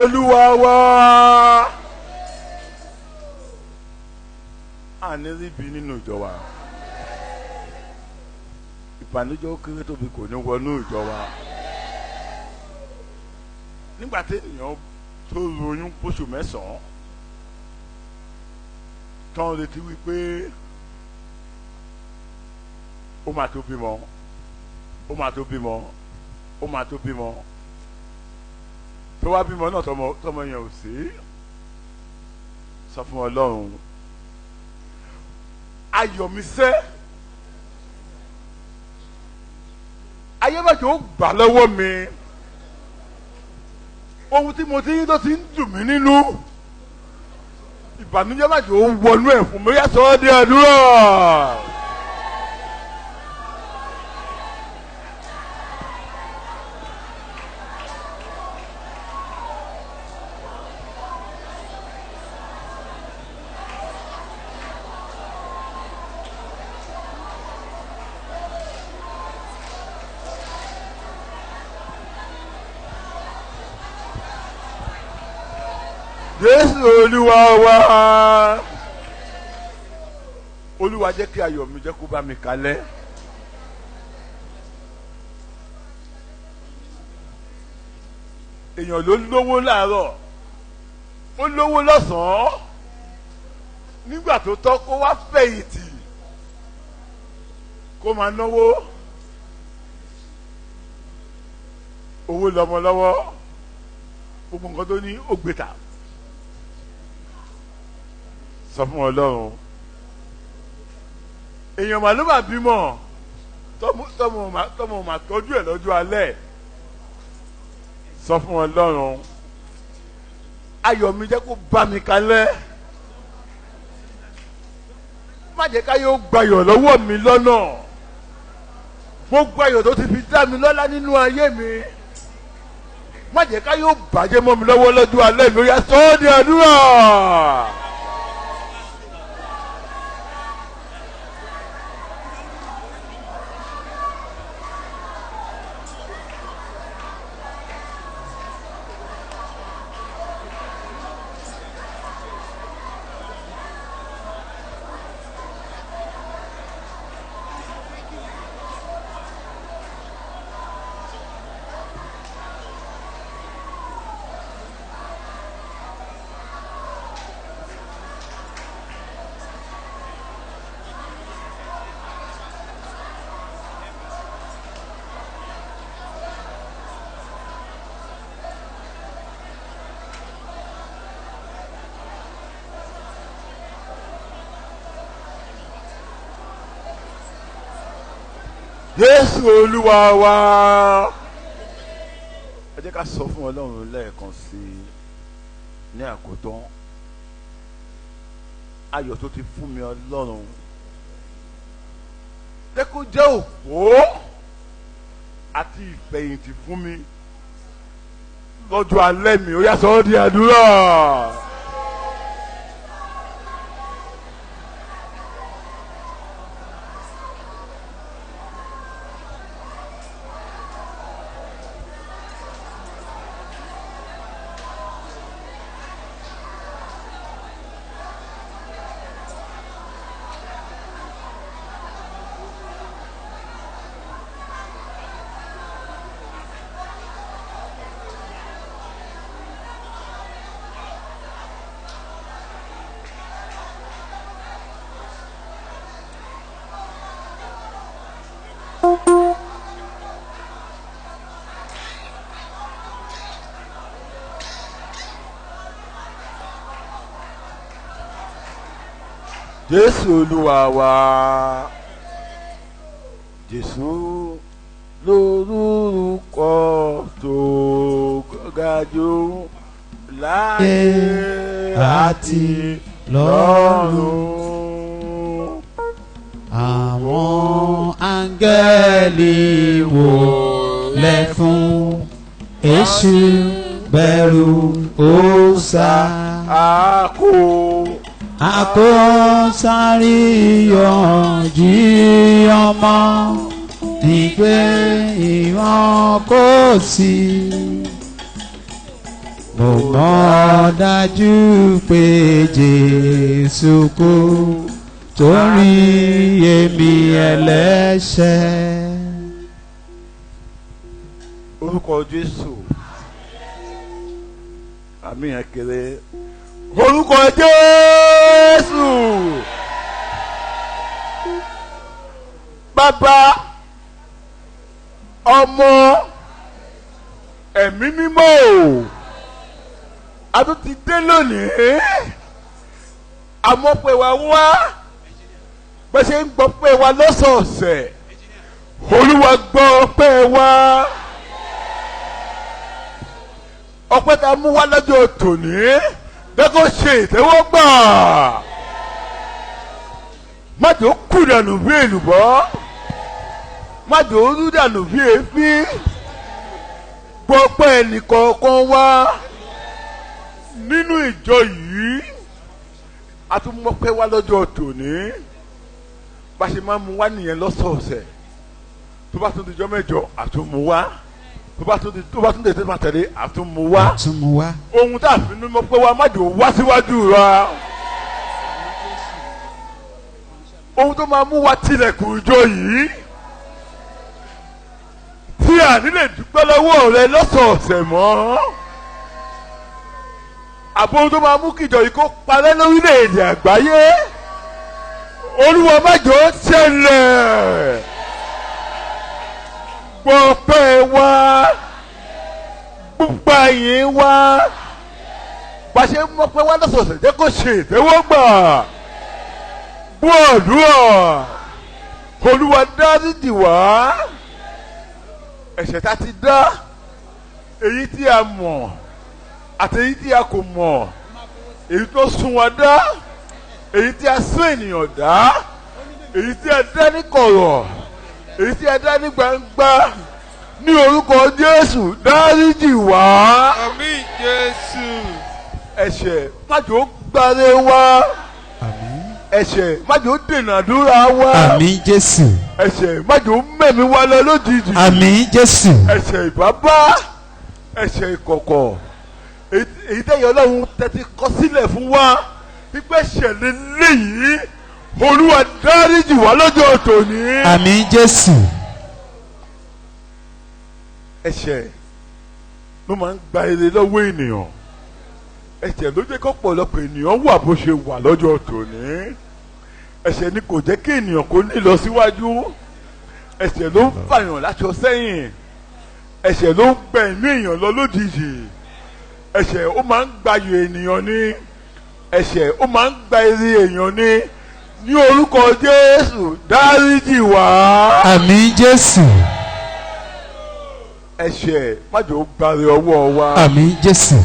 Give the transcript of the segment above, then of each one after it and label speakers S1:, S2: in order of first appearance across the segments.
S1: Olúwa wa àní ríbi nínú ìjọ wa, ìbànújẹ́ ó kéré tóbi kò ní wọnú ìjọ wa. Nígbà tí ènìyàn tó lóyún oṣù mẹ́sàn-án tán retí wípé ó máa tó bímọ, ó máa tó bímọ, ó máa tó bímọ, tó wá bímọ náà tọmọ yẹn ò sí, sọ fún Ọlọ́run, ayọ̀ mi sẹ́, ayébàjẹ́ ó gbà lọ́wọ́ mi, ohun tí mo ti yín tó ti ń dùn mí nínú, ìbànújẹ́ bàjẹ́ ó wọnú ẹ̀ fún mi, yá sọ ọ́ di àdúrà. Jésù Olúwa wa, Olúwa jẹ́ kí ayọ̀ mi jẹ́ kó bá mi kalẹ̀. Èèyàn ló lówó láàárọ̀, ó lówó lọ́sàn-án, nígbà tó tọ́ kó wá fẹ̀yìntì kó máa náwó, owó lọ́mọ lọ́wọ́, gbogbo nǹkan tó ní ó gbé tà. Sọ fún Ọlọ́run, èèyàn màlúù máa bímọ tọmọ máa tọ́jú ẹ̀ lọ́jọ́ alẹ́. Sọ fún Ọlọ́run, ayọ̀ mi jẹ́ kó bá mi kalẹ̀, má jẹ́ ká yóò gbayọ̀ lọ́wọ́ mi lọ́nà, gbogbo ayọ̀ tó ti fi dá mi lọ́lá nínú ayé mi, má jẹ́ ká yóò bàjẹ́ mọ́ mi lọ́wọ́ lọ́jọ́ alẹ́ mi. Ó yá sọ ọ́ di àdúrà. Jésù Olúwa wa, ẹ jẹ́ ká sọ fún Ọlọ́run lẹ́ẹ̀kan sí i ní àkótán, ayọ̀ tó ti fún mi Ọlọ́run, jẹ́ kó jẹ́ òpó àti ìfẹ̀yìntì fún mi lọ́jọ́ alẹ́ mi. Ó yá sọ ọ́ di àdúrà. Jésù Olúwa wa, Jésù lórúkọ tó ga jù láyé àti lọ́run.
S2: Àwọn áńgẹ́lì wólẹ̀ fún, Èṣù bẹ̀rù ó sá. Àkósáríyànjú ọmọ nígbé ìwọ̀n kò sí. mo mọ̀ dájú pé Jésù kú torí èmi ẹlẹ́ṣẹ̀.
S1: Orúkọ Jésù. Àmì yẹn kéré. Orúkọ Jésù. Bàbá, ọmọ, ẹ̀mí mímọ́ o. A tún ti dé lónìí. Àmọ́ pé wá wá. Bẹ́ẹ̀ ṣe ń gbọ́ pé wá lọ́sọ̀ọ̀sẹ̀. Olúwa gbọ́ pé wá. Ọpẹ́ tá a mú wá lọ́jọ́ tòní dẹ́kun ṣe ìtẹ́wọ́gbà. Má jẹ́ ó kú dànù bí èlùbọ́. Má jẹ́ ó rú dànù bí èéfín. Gbọ́ pé ẹnìkọ̀ọ̀kan wá nínú ìjọ yìí. A tún mọ̀ pé wá lọ́jọ́ tòní. Bá ṣe máa mú wá nìyẹn lọ́sọ̀ọ̀sẹ̀. Tó bá tún di ọjọ́ mẹ́jọ àtúnmú wá. Tó bá tún dé tó máa tẹ̀lé àtúnmú wá. Ohun tá a fi ní mọ̀ pé wá má jò wá síwájú wa. Ohun tó máa mú wa tilẹ̀kùn ìjọ yìí. Tí a nílè dúpẹ́ lọ́wọ́ rẹ lọ́sọ̀ọ̀sẹ̀ mọ́. Àbò ohun tó máa mú kí ìjọ yìí kó parẹ́ lórílẹ̀‐èdè àgbáyé. Olúwa má jò ó ṣẹlẹ̀. Gbọ́ pé wá. Gbogbo yìí wá. Bá ṣe mọ̀ pé wá lọ́sọ̀ọ̀sẹ̀ jẹ́ kó ṣe ìtẹ́wọ́gbà. Gbọ́ àdúrà. Olúwa dáríjì wá. Ẹ̀ṣẹ̀ tá ti dá. Èyí tí a mọ̀ àti èyí tí a kò mọ̀. Èyí tó sún wa dá. Èyí tí a sún ènìyàn dá. Èyí tí a dá ní kọ̀rọ̀. Èyí tí a dá ní gbangba. Ní orúkọ Jésù dáríjì wá.
S3: Àmín Jésù.
S1: Ẹ̀ṣẹ̀ má jò ó gbáre wá.
S2: Àmín.
S1: Ẹ̀ṣẹ̀ má jò ó dènà àdúrà wá.
S2: Àmín Jésù.
S1: Ẹ̀ṣẹ̀ má jò ó mẹ̀mí wá lọ lójijì.
S2: Àmín Jésù.
S1: Ẹ̀ṣẹ̀ ìbábá. Ẹ̀ṣẹ̀ ìkọ̀kọ̀. Èyí tẹ̀yẹ Ọlọ́run tẹ́tí kọ sílẹ̀ fún wa. Pípẹ́ ṣẹlẹ̀ léyìí. Olúwa dáríjì wá lọ́jọ́ tòní.
S2: Àmín Jésù.
S1: Ẹ̀ṣẹ̀ ló máa ń gba ire lọ́wọ́ ènìyàn. Ẹ̀ṣẹ̀ ló jẹ́ kó pọ̀lọpọ̀ ènìyàn wà bó ṣe wà lọ́jọ́ tòní. Ẹ̀ṣẹ̀ ni kò jẹ́ kí ènìyàn kó ní lọ síwájú. Ẹ̀ṣẹ̀ ló ń fàyàn láṣọ sẹ́yìn. Ẹ̀ṣẹ̀ ló ń gbẹ ẹ̀mí èèyàn lọ lójijì. Ẹ̀ṣẹ̀ ó máa ń gbayò ènìyàn ní. Ẹ̀ṣẹ̀ ó máa ń gba ire èèyàn ní. Ní orúkọ Jésù dáríjì wá.
S2: Àmín Jésù.
S1: Ẹ̀ṣẹ̀ má jẹ́ ó gbáre ọwọ́ wa.
S2: Àmín Jésù.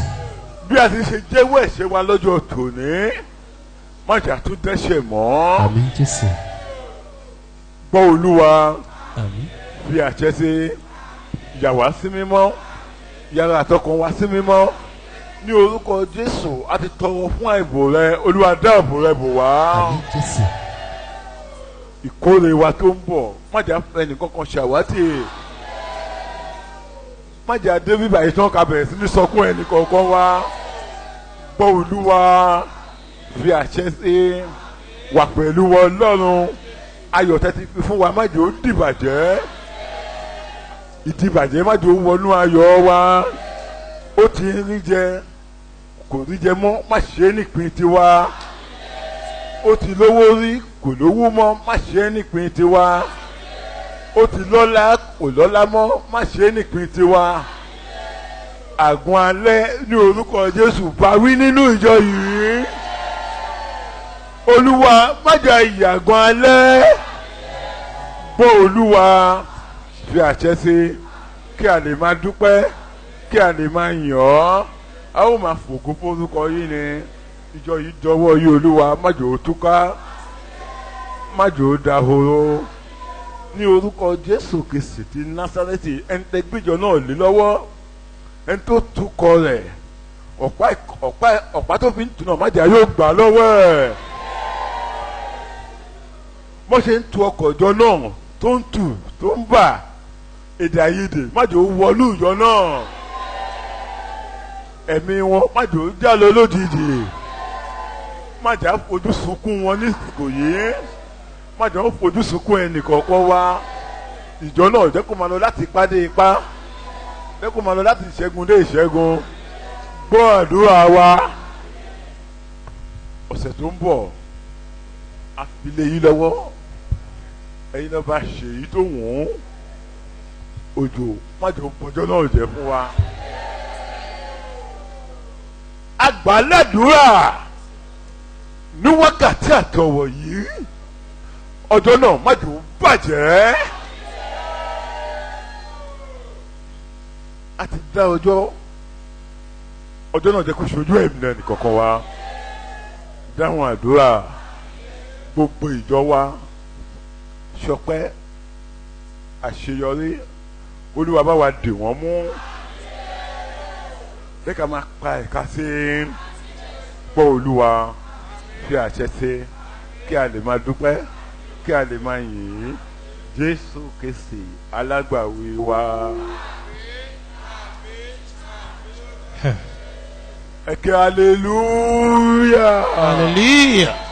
S1: Bí a ti ṣe jẹ́wọ́ ẹ̀ṣẹ̀ wa lọ́jọ́ tòní má jẹ́ a tún dẹ́ṣẹ̀ mọ́.
S2: Àmín Jésù.
S1: Gbọ́ Olúwa.
S2: Àmín.
S1: Fi àṣẹ sí yà wá sí mímọ́ yàrá àtọkàn wá sí mímọ́ ní orúkọ Jésù a ti tọrọ fún àìbò rẹ Olúwa dáàbò rẹ bò wá.
S2: Àmín Jésù.
S1: Ìkórè wa tó ń bọ̀ má jẹ́ ẹnìkan kan ṣàwátì. Má jẹ́ adé bíbá ìtàn ká bẹ̀rẹ̀ sí ní sọkún ẹnì kọ̀ọ̀kan wá. Gbọ́ Olúwa fi àṣẹ sí wà pẹ̀lú Ọlọ́run ayọ̀ tẹ́tí fi fún wa má jẹ́ ó dìbàjẹ́. Ìdìbàjẹ́ má jẹ́ ó wọnú ayọ̀ wa. Ó ti ń rí jẹ kò rí jẹ mọ́ má ṣe é nípìn tiwa. Ó ti lówó rí kò lówó mọ́ má ṣe é nípìn tiwa. Ó ti lọ́lá kò lọ́lá mọ́ má ṣe é nípìn tiwa. Àgùn alẹ́ ní orúkọ Jésù bá wí nínú ìjọ yìí. Olúwa má jẹ́ ìyàgàn alẹ́. Gbọ́ Olúwa fi àṣẹ sí kí a lè máa dúpẹ́ kí a lè máa yìn ọ́. A ó máa fògo fórúkọ yìí ni ìjọ yìí dọwọ́ yìí Olúwa má jẹ́ ó túká má jẹ́ ó dahoro. Ní orúkọ Jésù Kristi ti Násárẹ́tì ẹni tẹ́ gbìjọ náà lé lọ́wọ́ ẹni tó tukọ̀ rẹ̀ ọ̀pá tó fi ń tún náà má jẹ́ yóò gbà lọ́wọ́ ẹ̀. Bó ṣe ń tu ọkọ̀ ìjọ náà tó ń tù tó ń bà èdè àìyedè má jẹ́ ó wọlú ìjọ náà. ẹ̀mí wọn má jò ó já lọ lójijì, má jà fojú sunkún wọn ní ìsìnkò yìí, má jà ó fojú sunkún ẹnì kọ̀ọ̀kan wá. Ìjọ náà jẹ́ kó máa lọ láti ipá dé ipá, jẹ́ kó máa lọ láti ìṣẹ́gun dé ìṣẹ́gun. Gbọ́ àdúrà wa. Ọ̀sẹ̀ tó ń bọ̀ a fi lé yín lọ́wọ́, ẹ̀yin náà bá ṣe èyí tó wọ́n òjò má jẹ́ òpòjọ́ náà jẹ́ fún wa. Àgbàládùúrà ní wákàtí àtọwọ̀ yìí, ọjọ́ náà má jẹ́ ó bàjẹ́. A ti dá ọjọ́ náà jẹ́ kó ṣojú ẹ̀mí náà nìkankan wa. Dáhùn àdúrà gbogbo ìjọ wa, ṣọpẹ́ àṣeyọrí, Olúwa bá wa dè wọ́n mú. Bẹ́ẹ̀ ká máa pa ẹ̀ka sí pọ̀ Olúwa fi àṣẹ sí kí a lè máa dúpẹ́, kí a lè máa yìn Jésù Kristi alágbàwí wa. Ẹ kí hallelujah.
S2: Hallelujah.